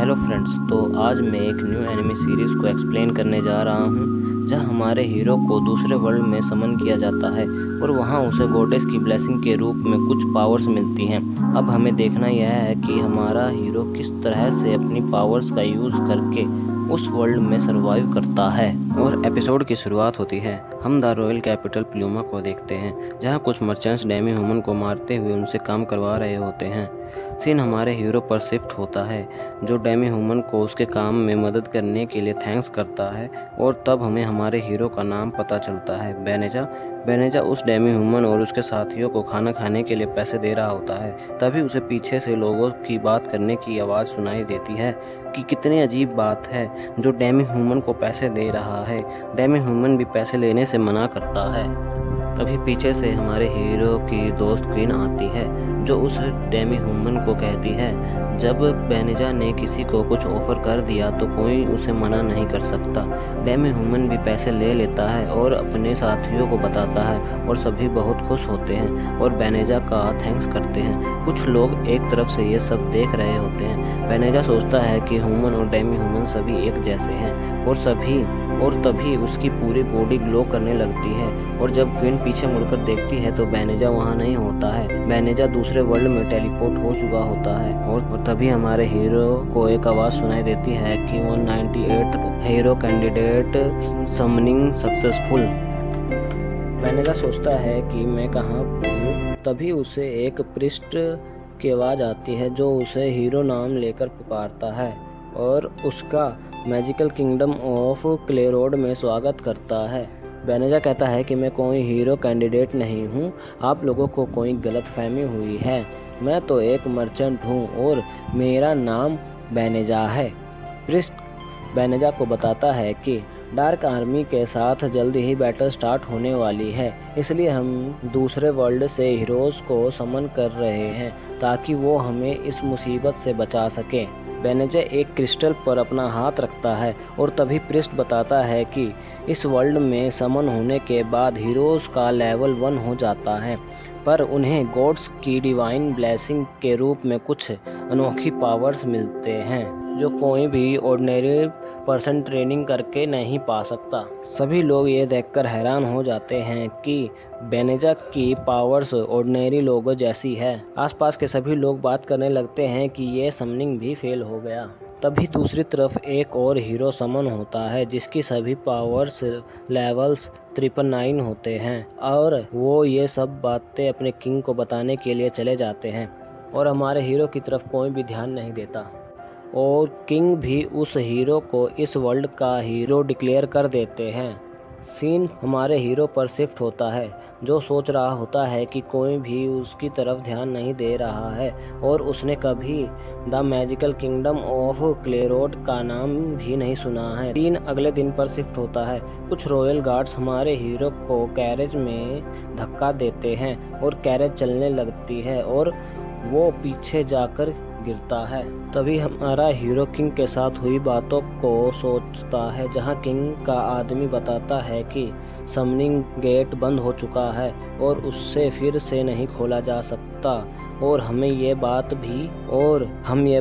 Hello friends, तो आज मैं एक न्यू एनिमे सीरीज़ को एक्सप्लेन करने जा रहा हूँ जहाँ हमारे हीरो को दूसरे वर्ल्ड में समन किया जाता है और वहाँ उसे गॉडेस की ब्लेसिंग के रूप में कुछ पावर्स मिलती हैं। अब हमें देखना यह है कि हमारा हीरो किस तरह से अपनी पावर्स का यूज़ करके उस वर्ल्ड में सरवाइव करता है। और एपिसोड की शुरुआत होती है, हम द रॉयल कैपिटल प्लूमा को देखते हैं जहां कुछ मर्चेंट्स डेमी ह्यूमन को मारते हुए उनसे काम करवा रहे होते हैं। सीन हमारे हीरो पर शिफ्ट होता है जो डेमी ह्यूमन को उसके काम में मदद करने के लिए थैंक्स करता है और तब हमें हमारे हीरो का नाम पता चलता है, बेनेजा। बेनेजा उस डेमी ह्यूमन और उसके साथियों को खाना खाने के लिए पैसे दे रहा होता है। तभी उसे पीछे से लोगों की बात करने की आवाज़ सुनाई देती है कि कितनी अजीब बात है, जो डेमी ह्यूमन को पैसे दे रहा है। डेमी ह्यूमन भी पैसे लेने से मना करता है। तभी पीछे से हमारे हीरो की दोस्त क्वीन आती है जो उस डेमी ह्यूमन को कहती है, जब बेनेजा ने किसी को कुछ ऑफर कर दिया तो कोई उसे मना नहीं कर सकता। डेमी ह्यूमन भी पैसे ले लेता है और अपने साथियों को बताता है और सभी बहुत खुश होते हैं और बेनेजा का थैंक्स करते हैं। कुछ लोग एक तरफ से ये सब देख रहे होते हैं। बेनेजा सोचता है कि ह्यूमन और डेमी ह्यूमन सभी एक जैसे हैं और तभी उसकी पूरी बॉडी ग्लो करने लगती है और जब क्वीन पीछे मुड़कर देखती है तो बेनेजा वहाँ नहीं होता है। बेनेजा दूसरे वर्ल्ड में टेलीपोर्ट हो चुका होता है और तभी हमारे हीरो को एक आवाज़ सुनाई देती है कि 198th hero candidate summoning successful. बेनेजा सोचता है कि मैं कहाँ हूँ। तभी उसे एक प्रिस्ट की आवाज़ आती है जो उसे हीरो नाम लेकर पुकारता है और उसका मैजिकल किंगडम ऑफ क्लेरोड में स्वागत करता है। बेनेजा कहता है कि मैं कोई हीरो कैंडिडेट नहीं हूँ, आप लोगों को कोई गलतफहमी हुई है। मैं तो एक मर्चेंट हूँ और मेरा नाम बेनेजा है। प्रिस्ट बेनेजा को बताता है कि डार्क आर्मी के साथ जल्द ही बैटल स्टार्ट होने वाली है, इसलिए हम दूसरे वर्ल्ड से हीरोज़ को समन कर रहे हैं ताकि वो हमें इस मुसीबत से बचा सकें। बेनेजा एक क्रिस्टल पर अपना हाथ रखता है और तभी प्रिस्ट बताता है कि इस वर्ल्ड में समन होने के बाद हीरोज़ का लेवल 1 हो जाता है, पर उन्हें गॉड्स की डिवाइन ब्लेसिंग के रूप में कुछ अनोखी पावर्स मिलते हैं जो कोई भी ऑर्डिनरी पर्सन ट्रेनिंग करके नहीं पा सकता। सभी लोग ये देखकर हैरान हो जाते हैं कि बेनेजा की पावर्स ऑर्डिनरी लोगों जैसी है। आसपास के सभी लोग बात करने लगते हैं कि ये समनिंग भी फेल हो गया। तभी दूसरी तरफ एक और हीरो समन होता है जिसकी सभी पावर्स लेवल्स 999 होते हैं और वो ये सब बातें अपने किंग को बताने के लिए चले जाते हैं और हमारे हीरो की तरफ कोई भी ध्यान नहीं देता और किंग भी उस हीरो को इस वर्ल्ड का हीरो डिक्लेयर कर देते हैं। सीन हमारे हीरो पर शिफ्ट होता है जो सोच रहा होता है कि कोई भी उसकी तरफ ध्यान नहीं दे रहा है और उसने कभी द मैजिकल किंगडम ऑफ क्लेरोड का नाम भी नहीं सुना है। सीन अगले दिन पर शिफ्ट होता है। कुछ रॉयल गार्ड्स हमारे हीरो को कैरेज में धक्का देते हैं और कैरेज चलने लगती है और वो पीछे जाकर गिरता है। तभी हमारा हीरो किंग के साथ हुई बातों को सोचता है जहां किंग का आदमी बताता है कि समनिंग गेट बंद हो चुका है और उससे फिर से नहीं खोला जा सकता और हम ये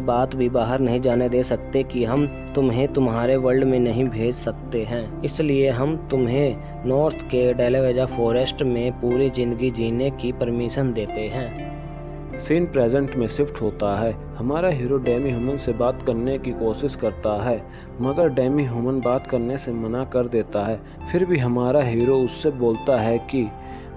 बात भी बाहर नहीं जाने दे सकते कि हम तुम्हें तुम्हारे वर्ल्ड में नहीं भेज सकते हैं, इसलिए हम तुम्हें नॉर्थ के डेलावेजा फॉरेस्ट में पूरी जिंदगी जीने की परमिशन देते हैं। सीन प्रेजेंट में शिफ्ट होता है। हमारा हीरो डेमी ह्यूमन से बात करने की कोशिश करता है मगर डेमी ह्यूमन बात करने से मना कर देता है। फिर भी हमारा हीरो उससे बोलता है कि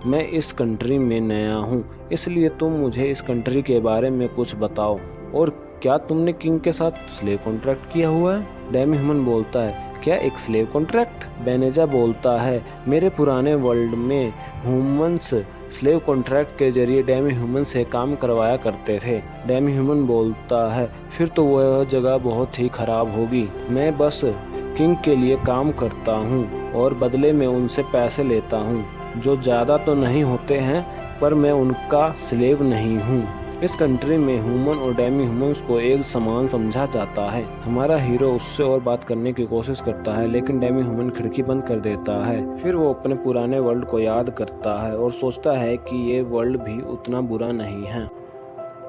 मैं इस कंट्री में नया हूँ, इसलिए तुम मुझे इस कंट्री के बारे में कुछ बताओ और क्या तुमने किंग के साथ स्लेव कॉन्ट्रैक्ट किया हुआ है। डेमी ह्यूमन बोलता है, क्या एक स्लेव कॉन्ट्रैक्ट। बेनेजा बोलता है, मेरे पुराने वर्ल्ड में ह्यूमन्स स्लेव कॉन्ट्रैक्ट के जरिए डेमी ह्यूमन से काम करवाया करते थे। डेमी ह्यूमन बोलता है, फिर तो वह जगह बहुत ही खराब होगी। मैं बस किंग के लिए काम करता हूँ और बदले में उनसे पैसे लेता हूँ जो ज़्यादा तो नहीं होते हैं, पर मैं उनका स्लेव नहीं हूँ। इस कंट्री में ह्यूमन और डेमी ह्यूमन्स को एक समान समझा जाता है। हमारा हीरो उससे और बात करने की कोशिश करता है लेकिन डेमी ह्यूमन खिड़की बंद कर देता है। फिर वो अपने पुराने वर्ल्ड को याद करता है और सोचता है कि ये वर्ल्ड भी उतना बुरा नहीं है।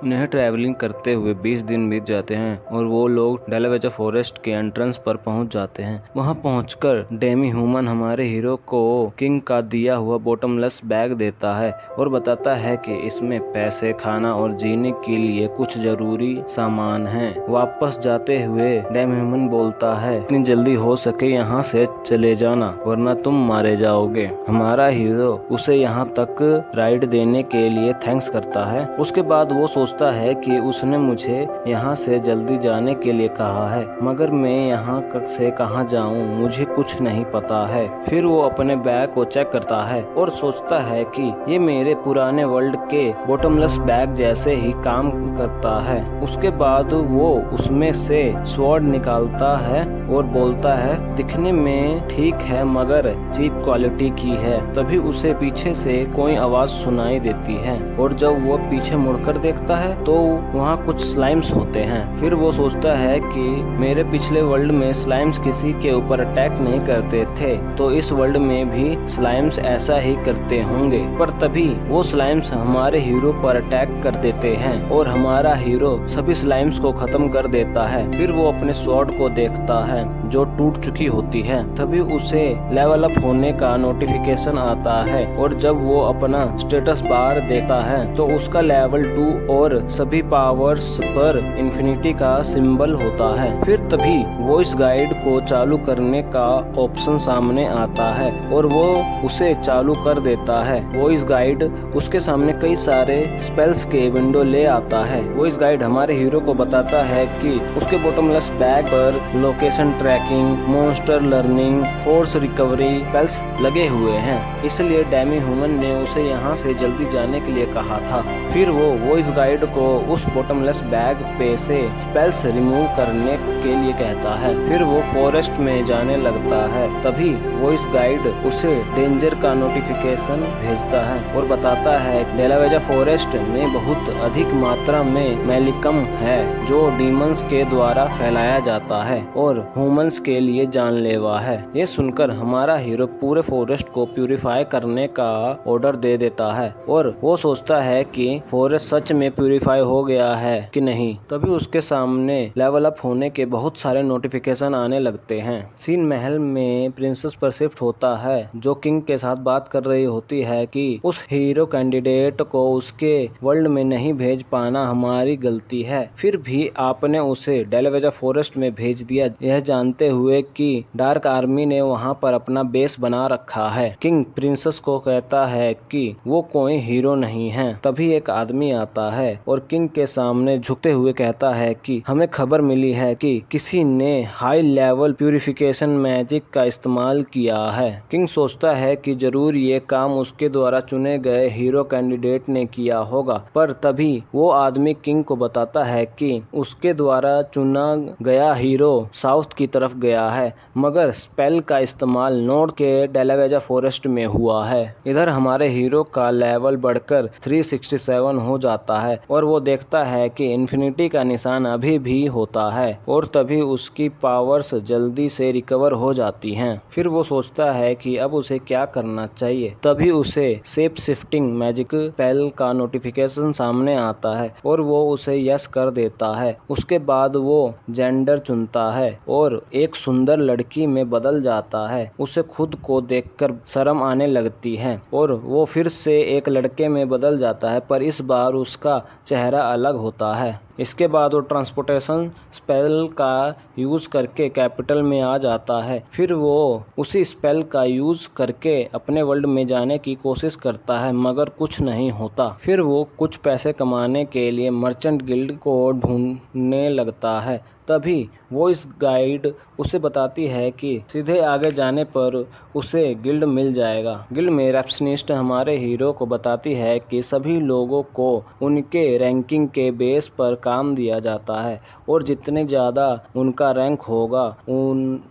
उन्हें ट्रैवलिंग करते हुए 20 दिन बीत जाते हैं और वो लोग डेलावेजा फॉरेस्ट के एंट्रेंस पर पहुंच जाते हैं। वहां पहुंचकर डेमी ह्यूमन हमारे हीरो को किंग का दिया हुआ बॉटमलेस बैग देता है और बताता है कि इसमें पैसे, खाना और जीने के लिए कुछ जरूरी सामान हैं। वापस जाते हुए डेमी ह्यूमन बोलता है, इतनी जल्दी हो सके यहाँ से चले जाना वरना तुम मारे जाओगे। हमारा हीरो उसे यहाँ तक राइड देने के लिए थैंक्स करता है। उसके बाद वो सोचता है कि उसने मुझे यहाँ से जल्दी जाने के लिए कहा है, मगर मैं यहाँ से कहाँ जाऊँ, मुझे कुछ नहीं पता है। फिर वो अपने बैग को चेक करता है और सोचता है कि ये मेरे पुराने वर्ल्ड के बॉटमलेस बैग जैसे ही काम करता है। उसके बाद वो उसमें से स्वॉर्ड निकालता है और बोलता है, दिखने में ठीक है मगर चीप क्वालिटी की है। तभी उसे पीछे से कोई आवाज सुनाई देती है और जब वो पीछे मुड़कर देखता है तो वहाँ कुछ स्लाइम्स होते हैं। फिर वो सोचता है कि मेरे पिछले वर्ल्ड में स्लाइम्स किसी के ऊपर अटैक नहीं करते थे, तो इस वर्ल्ड में भी स्लाइम्स ऐसा ही करते होंगे। पर तभी वो स्लाइम्स हमारे हीरो पर अटैक कर देते हैं और हमारा हीरो सभी स्लाइम्स को खत्म कर देता है। फिर वो अपने स्वॉर्ड को देखता है जो टूट चुकी होती है। तभी उसे लेवल अप होने का नोटिफिकेशन आता है और जब वो अपना स्टेटस बार देखता है तो उसका लेवल 2 और सभी पावर्स पर इंफिनिटी का सिंबल होता है। फिर तभी वॉइस गाइड को चालू करने का ऑप्शन सामने आता है और वो उसे चालू कर देता है। वॉइस गाइड उसके सामने कई सारे स्पेल्स के विंडो ले आता है। वॉइस गाइड हमारे हीरो को बताता है कि उसके बॉटमलेस बैग पर location tracking, monster learning, force recovery spells लगे हुए हैं, इसलिए डेमी ह्यूमन ने उसे यहाँ से जल्दी जाने के लिए कहा था। फिर वो वॉइस गाइड को उस बॉटमलेस बैग पे से स्पेल्स रिमूव करने के लिए कहता है। फिर वो फॉरेस्ट में जाने लगता है। तभी वॉइस गाइड उसे डेंजर का नोटिफिकेशन भेजता है और बताता है डेलावेजा फॉरेस्ट में बहुत अधिक मात्रा में मैलिकम है जो डीमंस के द्वारा फैलाया जाता है और ह्यूमंस के लिए जानलेवा है। ये सुनकर हमारा हीरो पूरे फॉरेस्ट को प्यूरिफाई करने का ऑर्डर दे देता है और वो सोचता है कि फॉरेस्ट सच में प्यूरिफाई हो गया है कि नहीं। तभी उसके सामने लेवल अप होने के बहुत सारे नोटिफिकेशन आने लगते हैं। सीन महल में प्रिंसेस पर शिफ्ट होता है जो किंग के साथ बात कर रही होती है कि उस हीरो कैंडिडेट को उसके वर्ल्ड में नहीं भेज पाना हमारी गलती है, फिर भी आपने उसे डेलावेजा फॉरेस्ट में भेज दिया, यह जानते हुए कि डार्क आर्मी ने वहां पर अपना बेस बना रखा है। किंग प्रिंसेस को कहता है कि वो कोई हीरो नहीं है। तभी एक आदमी आता है और किंग के सामने झुकते हुए कहता है कि हमें खबर मिली है कि किसी ने हाई लेवल प्यूरिफिकेशन मैजिक का इस्तेमाल किया है। किंग सोचता है कि जरूर ये काम उसके द्वारा चुने गए हीरो कैंडिडेट ने किया होगा, पर तभी वो आदमी किंग को बताता है कि उसके द्वारा चुना गया हीरो साउथ की तरफ गया है, मगर स्पेल का इस्तेमाल नॉर्थ के डेलावेजा फॉरेस्ट में हुआ है। इधर हमारे हीरो का लेवल बढ़कर 367 हो जाता है और वो देखता है कि इन्फिनिटी का निशान अभी भी होता है और तभी उसकी पावर्स जल्दी से रिकवर हो जाती हैं। फिर वो सोचता है कि अब उसे क्या करना चाहिए। तभी उसे शेप शिफ्टिंग मैजिक स्पेल का नोटिफिकेशन सामने आता है और वो उसे यस कर देता है। उसके बाद वो जेंडर चुनता है और एक सुंदर लड़की में बदल जाता है। उसे खुद को देखकर शर्म आने लगती है और वो फिर से एक लड़के में बदल जाता है, पर इस बार उसका चेहरा अलग होता है। इसके बाद वो ट्रांसपोर्टेशन स्पेल का यूज़ करके कैपिटल में आ जाता है। फिर वो उसी स्पेल का यूज़ करके अपने वर्ल्ड में जाने की कोशिश करता है, मगर कुछ नहीं होता। फिर वो कुछ पैसे कमाने के लिए मर्चेंट गिल्ड को ढूंढने लगता है। तभी वॉइस गाइड उसे बताती है कि सीधे आगे जाने पर उसे गिल्ड मिल जाएगा। गिल्ड में रिसेप्शनिस्ट हमारे हीरो को बताती है कि सभी लोगों को उनके रैंकिंग के बेस पर काम दिया जाता है और जितने ज़्यादा उनका रैंक होगा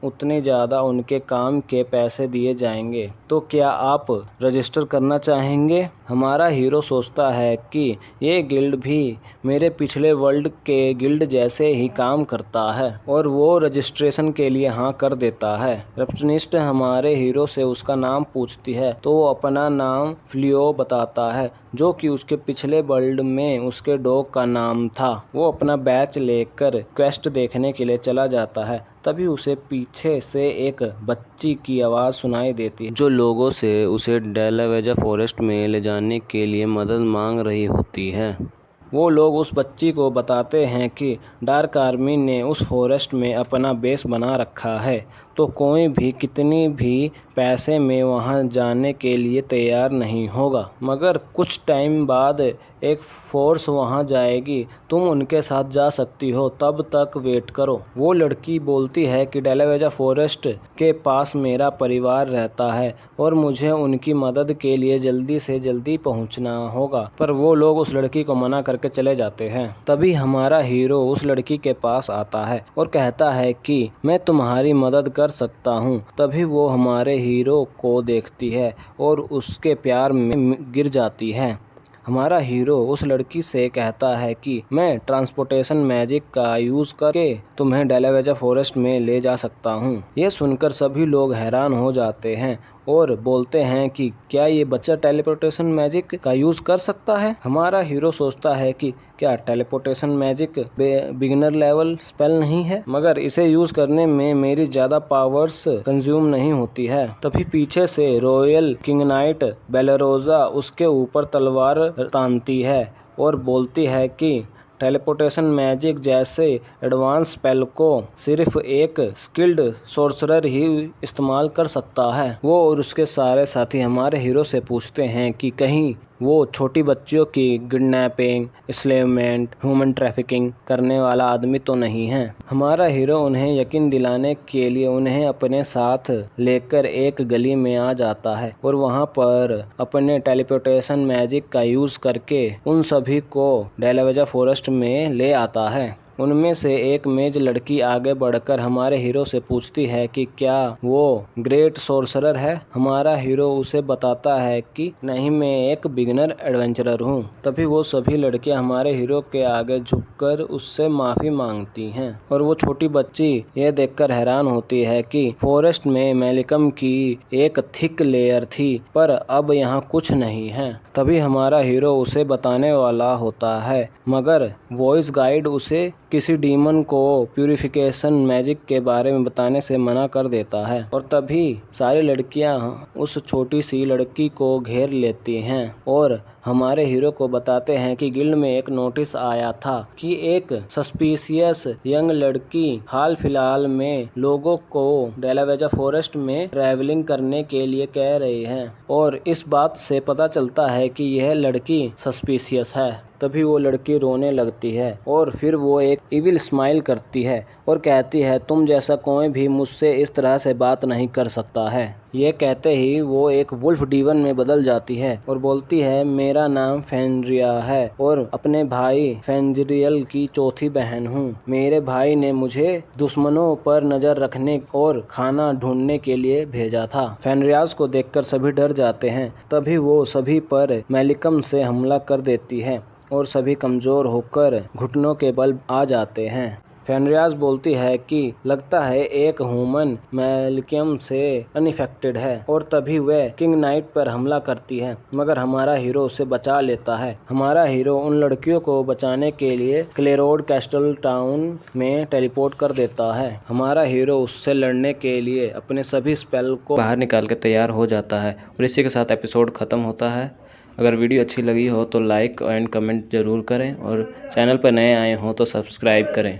उतने ज़्यादा उनके काम के पैसे दिए जाएंगे। तो क्या आप रजिस्टर करना चाहेंगे? हमारा हीरो सोचता है कि ये गिल्ड भी मेरे पिछले वर्ल्ड के गिल्ड जैसे ही काम करता है और वो रजिस्ट्रेशन के लिए हाँ कर देता है। रिसेप्शनिस्ट हमारे हीरो से उसका नाम पूछती है तो वो अपना नाम फ्लियो बताता है, जो कि उसके पिछले वर्ल्ड में उसके डॉग का नाम था। वो अपना बैच लेकर क्वेस्ट देखने के लिए चला जाता है। तभी उसे पीछे से एक बच्ची की आवाज़ सुनाई देती है, जो लोगों से उसे डेलावेजा फॉरेस्ट में ले जाने के लिए मदद मांग रही होती है। वो लोग उस बच्ची को बताते हैं कि डार्क आर्मी ने उस फॉरेस्ट में अपना बेस बना रखा है, तो कोई भी कितनी भी पैसे में वहां जाने के लिए तैयार नहीं होगा। मगर कुछ टाइम बाद एक फोर्स वहां जाएगी, तुम उनके साथ जा सकती हो, तब तक वेट करो। वो लड़की बोलती है कि डेलावेजा फॉरेस्ट के पास मेरा परिवार रहता है और मुझे उनकी मदद के लिए जल्दी से जल्दी पहुंचना होगा। पर वो लोग उस लड़की को मना करके चले जाते हैं। तभी हमारा हीरो उस लड़की के पास आता है और कहता है कि मैं तुम्हारी मदद कर सकता हूँ। तभी वो हमारे हीरो को देखती है और उसके प्यार में गिर जाती है। हमारा हीरो उस लड़की से कहता है कि मैं ट्रांसपोर्टेशन मैजिक का यूज़ करके तुम्हें डेलावेजा फॉरेस्ट में ले जा सकता हूँ। ये सुनकर सभी लोग हैरान हो जाते हैं और बोलते हैं कि क्या ये बच्चा टेलीपोर्टेशन मैजिक का यूज़ कर सकता है? हमारा हीरो सोचता है कि क्या teleportation magic beginner level spell नहीं है, मगर इसे यूज़ करने में मेरी ज़्यादा पावर्स कंज्यूम नहीं होती है। तभी पीछे से रॉयल किंग नाइट बेलारोजा उसके ऊपर तलवार तानती है और बोलती है कि टेलीपोर्टेशन मैजिक जैसे एडवांस स्पेल को सिर्फ एक स्किल्ड सोर्सरर ही इस्तेमाल कर सकता है। वो और उसके सारे साथी हमारे हीरो से पूछते हैं कि कहीं वो छोटी बच्चियों की किडनैपिंग, स्लेवमेंट, ह्यूमन ट्रैफिकिंग करने वाला आदमी तो नहीं है। हमारा हीरो उन्हें यकीन दिलाने के लिए उन्हें अपने साथ लेकर एक गली में आ जाता है और वहां पर अपने टेलीपोर्टेशन मैजिक का यूज़ करके उन सभी को डेलावेजा फॉरेस्ट में ले आता है। उनमें से एक मेज लड़की आगे बढ़कर हमारे हीरो से पूछती है कि क्या वो ग्रेट सोर्सरर है। हमारा हीरो उसे बताता है कि नहीं, मैं एक बिगिनर एडवेंचरर हूँ। तभी वो सभी लड़कियां हमारे हीरो के आगे झुककर उससे माफ़ी मांगती हैं और वो छोटी बच्ची यह देखकर हैरान होती है कि फॉरेस्ट में मैलिकम की एक थिक लेयर थी, पर अब यहाँ कुछ नहीं है। तभी हमारा हीरो उसे बताने वाला होता है, मगर वॉइस गाइड उसे किसी डीमन को प्यूरिफिकेशन मैजिक के बारे में बताने से मना कर देता है और तभी सारी लड़कियां उस छोटी सी लड़की को घेर लेती हैं और हमारे हीरो को बताते हैं कि गिल्ड में एक नोटिस आया था कि एक सस्पिशियस यंग लड़की हाल फिलहाल में लोगों को डेलावेजा फॉरेस्ट में ट्रैवलिंग करने के लिए कह रही है और इस बात से पता चलता है कि यह लड़की सस्पिशियस है। तभी वो लड़की रोने लगती है और फिर वो एक इविल स्माइल करती है और कहती है, तुम जैसा कोई भी मुझसे इस तरह से बात नहीं कर सकता है। ये कहते ही वो एक वुल्फ डीवन में बदल जाती है और बोलती है, मेरा नाम फेनरिया है और अपने भाई फेंजरियल की चौथी बहन हूँ। मेरे भाई ने मुझे दुश्मनों पर नज़र रखने और खाना ढूंढने के लिए भेजा था। फेनरियाज को देखकर सभी डर जाते हैं। तभी वो सभी पर मैलिकम से हमला कर देती है और सभी कमज़ोर होकर घुटनों के बल आ जाते हैं। फेनरियाज बोलती है कि लगता है एक ह्यूमन मैलिकम से अनइफेक्टेड है और तभी वह किंग नाइट पर हमला करती है, मगर हमारा हीरो उसे बचा लेता है। हमारा हीरो उन लड़कियों को बचाने के लिए क्लेरोड कैस्टल टाउन में टेलीपोर्ट कर देता है। हमारा हीरो उससे लड़ने के लिए अपने सभी स्पेल को बाहर निकाल के तैयार हो जाता है और इसी के साथ एपिसोड ख़त्म होता है। अगर वीडियो अच्छी लगी हो तो लाइक एंड कमेंट ज़रूर करें और चैनल पर नए आए हों तो सब्सक्राइब करें।